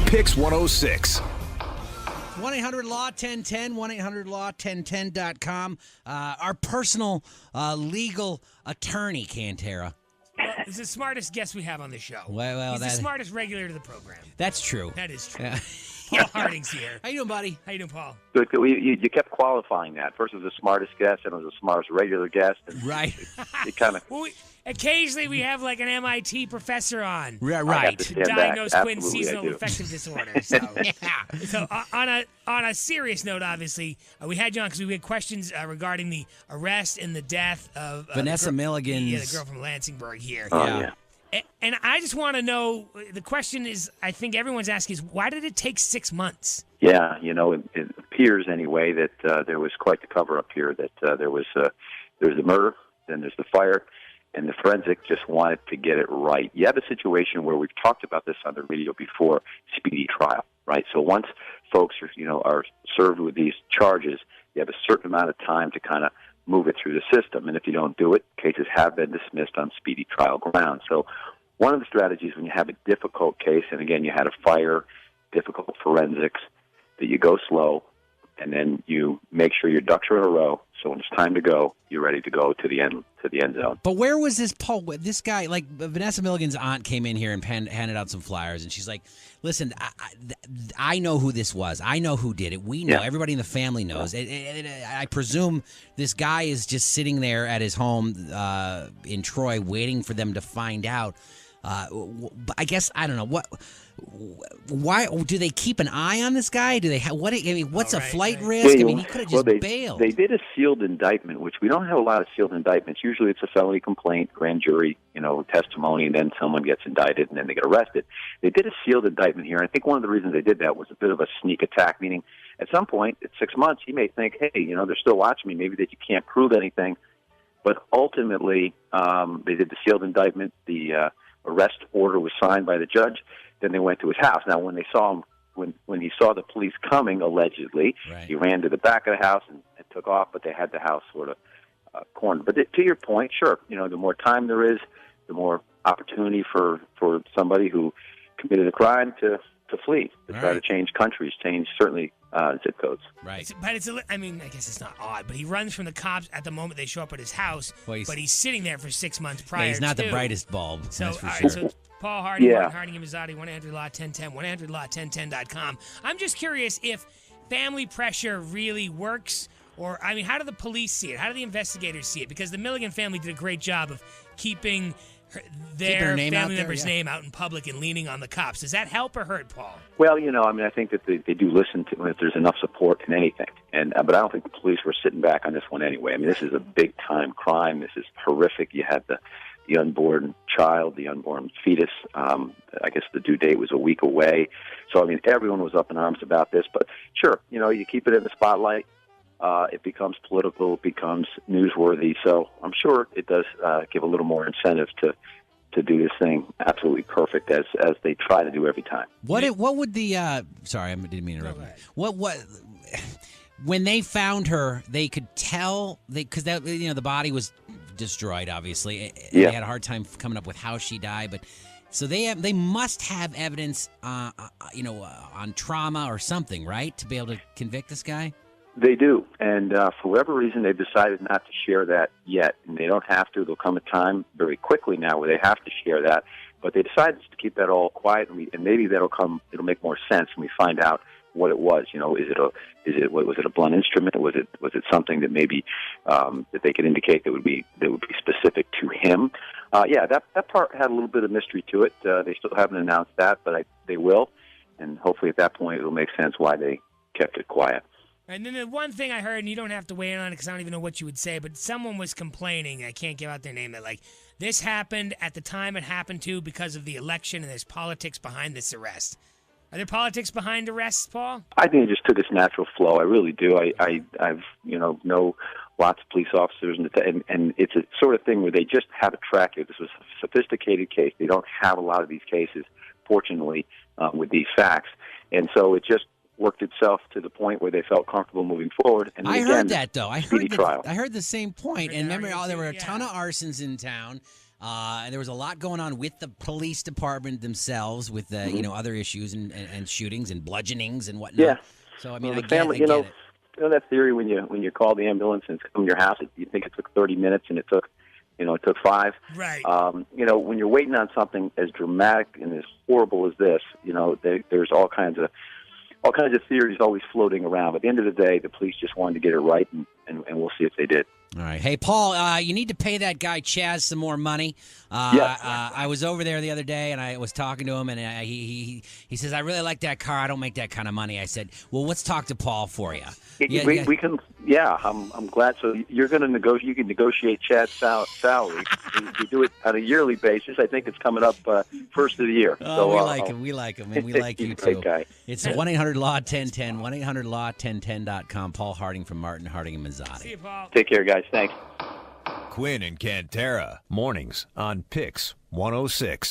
PYX 106. 1-800-LAW-1010, 1-800-LAW-1010.com. Our personal legal attorney, Cantera. Well, he's the smartest guest we have on the show. Well, he's the smartest regular to the program. That's true. That is true. Yeah. Paul Harding's here. How you doing, buddy? How you doing, Paul? Good. You kept qualifying that. First it was the smartest guest, and it was the smartest regular guest. And right. It kind of. Well, occasionally we have like an MIT professor on. Right. To diagnose Quinn's Absolutely, seasonal affective disorder. So, so on a serious note, obviously, we had you on because we had questions regarding the arrest and the death of Vanessa Milligan. Yeah, the girl from Lansingburgh here. Oh, yeah. And I just want to know, the question is, I think everyone's asking is, why did it take 6 months? Yeah, it appears anyway that there was quite the cover-up here, that there was the murder, then there's the fire, and the forensic just wanted to get it right. You have a situation where we've talked about this on the radio before, speedy trial, right? So once folks are served with these charges, you have a certain amount of time to kind of move it through the system. And if you don't do it, cases have been dismissed on speedy trial grounds. So one of the strategies when you have a difficult case, and again, you had a fire, difficult forensics, that you go slow, and then you make sure your ducks are in a row. So when it's time to go, you're ready to go to the end zone. But where was this Paul? This guy, like Vanessa Milligan's aunt, came in here and handed out some flyers, and she's like, "Listen, I know who this was. I know who did it. We know. Everybody in the family knows. I presume this guy is just sitting there at his home in Troy, waiting for them to find out. I guess I don't know what. Why do they keep an eye on this guy? Do they? What's a flight risk? He could have just bailed. They did a sealed indictment, which we don't have a lot of sealed indictments. Usually, it's a felony complaint, grand jury, testimony, and then someone gets indicted, and then they get arrested. They did a sealed indictment here, and I think one of the reasons they did that was a bit of a sneak attack. Meaning, at some point, at 6 months, he may think, hey, they're still watching me. Maybe that you can't prove anything. But ultimately, they did the sealed indictment. The arrest order was signed by the judge. Then they went to his house. Now, when they saw him, when he saw the police coming, allegedly, he ran to the back of the house and took off. But they had the house sort of cornered. But to your point, sure, the more time there is, the more opportunity for somebody who committed a crime to flee, to try to change countries, change certainly zip codes. Right. But I guess it's not odd. But he runs from the cops at the moment they show up at his house. But he's sitting there for 6 months prior. Yeah, he's not the brightest bulb. So, that's for all right, sure. so Paul Harding, Martin Harding and Mazzotti, 1-800-LAW-1010, 1-800-LAW-1010.com. I'm just curious if family pressure really works, or, how do the police see it? How do the investigators see it? Because the Milligan family did a great job of keeping their family member's name out in public and leaning on the cops. Does that help or hurt, Paul? Well, I think that they do listen to if there's enough support in anything. But I don't think the police were sitting back on this one anyway. This is a big-time crime. This is horrific. You had the unborn child, the unborn fetus. I guess the due date was a week away. So, everyone was up in arms about this. But sure, you keep it in the spotlight. It becomes political, it becomes newsworthy. So I'm sure it does give a little more incentive to do this thing absolutely perfect as they try to do every time. What would the sorry, I didn't mean to interrupt you. What when they found her, they could tell because the body was destroyed, obviously. They had a hard time coming up with how she died, but so they must have evidence on trauma or something, right, to be able to convict this guy. They do, and for whatever reason, they've decided not to share that yet, and they don't have to. There'll come a time very quickly now where they have to share that, but they decided to keep that all quiet, and maybe it'll make more sense when we find out what it was. Was it a blunt instrument? Was it something that maybe that they could indicate that would be specific to him? That part had a little bit of mystery to it. They still haven't announced that, but they will, and hopefully at that point it'll make sense why they kept it quiet. And then the one thing I heard, and you don't have to weigh in on it because I don't even know what you would say, but someone was complaining, I can't give out their name, that this happened at the time it happened to because of the election and there's politics behind this arrest. Are there politics behind arrests, Paul? I think it just took its natural flow. I really do. I've know lots of police officers, and it's a sort of thing where they just have a track here. This was a sophisticated case. They don't have a lot of these cases, fortunately, with these facts. And so it just worked itself to the point where they felt comfortable moving forward. And I heard that, though. I heard trial. I heard the same point. And remember, there were a ton of arsons in town. And there was a lot going on with the police department themselves, with other issues and shootings and bludgeonings and whatnot. Yeah. So I mean, Well, I the get family, it. You know that theory when you call the ambulance and it's come to your house, you think it took 30 minutes and it took 5. Right. When you're waiting on something as dramatic and as horrible as this, there's all kinds of theories always floating around. But at the end of the day, the police just wanted to get it right, and we'll see if they did. All right. Hey, Paul, you need to pay that guy Chaz some more money. Yes. I was over there the other day, and I was talking to him, and he says, I really like that car. I don't make that kind of money. I said, well, let's talk to Paul for you. We can. Yeah, I'm glad. So you're going to negotiate. You can negotiate Chad's salary. We do it on a yearly basis. I think it's coming up first of the year. Oh, so, we like him. We like him, and we like you he's a too. great guy. It's 1-800-LAW-1010, 1-800-LAW-1010.com. Paul Harding from Martin, Harding, and Mazzotti. See you, Paul. Take care, guys. Thanks. Quinn and Cantera, mornings on PYX 106.